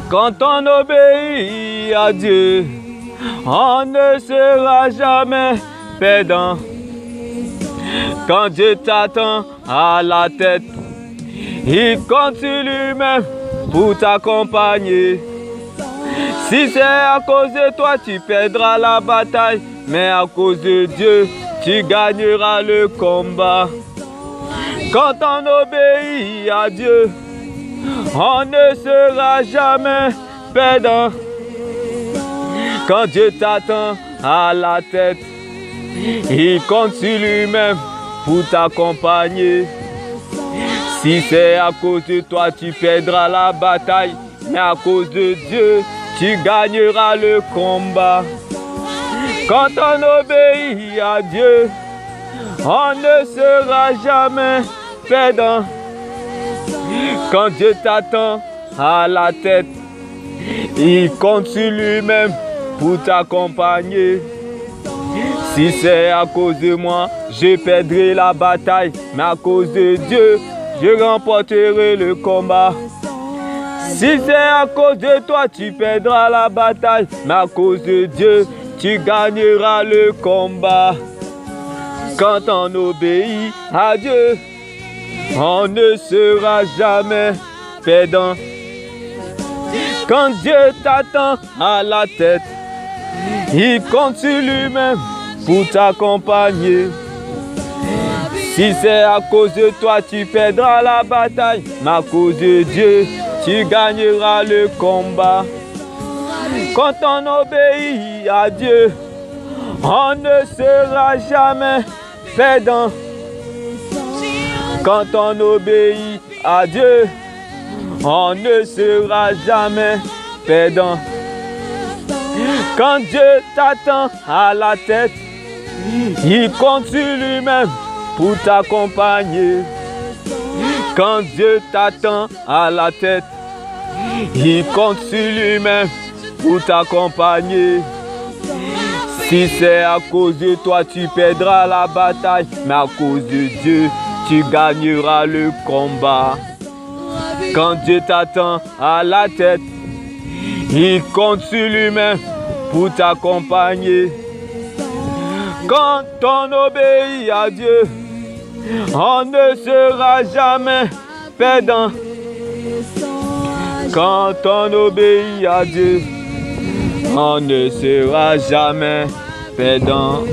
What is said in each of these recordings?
Quand on obéit à Dieu, on ne sera jamais perdant. Quand Dieu t'attend à la tête, il continue même pour t'accompagner. Si c'est à cause de toi, tu perdras la bataille, mais à cause de Dieu, tu gagneras le combat. Quand on obéit à Dieu, on ne sera jamais perdant. Quand Dieu t'attend à la tête, il compte sur lui-même pour t'accompagner. Si c'est à cause de toi, tu perdras la bataille, mais à cause de Dieu, tu gagneras le combat. Quand on obéit à Dieu, on ne sera jamais perdant. Quand Dieu t'attend à la tête, il compte sur lui-même pour t'accompagner. Si c'est à cause de moi, je perdrai la bataille, mais à cause de Dieu, je remporterai le combat. Si c'est à cause de toi, tu perdras la bataille, mais à cause de Dieu, tu gagneras le combat. Quand on obéit à Dieu, on ne sera jamais perdant. Quand Dieu t'attend à la tête, il compte sur lui-même pour t'accompagner. Si c'est à cause de toi, tu perdras la bataille, mais à cause de Dieu, tu gagneras le combat. Quand on obéit à Dieu, on ne sera jamais perdant. Quand on obéit à Dieu, on ne sera jamais perdant. Quand Dieu t'attend à la tête, il compte sur lui-même pour t'accompagner. Quand Dieu t'attend à la tête, il compte sur lui-même pour t'accompagner. Si c'est à cause de toi, tu perdras la bataille, mais à cause de Dieu, tu gagneras le combat. Quand Dieu t'attend à la tête, il compte sur lui-même pour t'accompagner. Quand on obéit à Dieu, on ne sera jamais perdant. Quand on obéit à Dieu, on ne sera jamais perdant.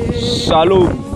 Shalom.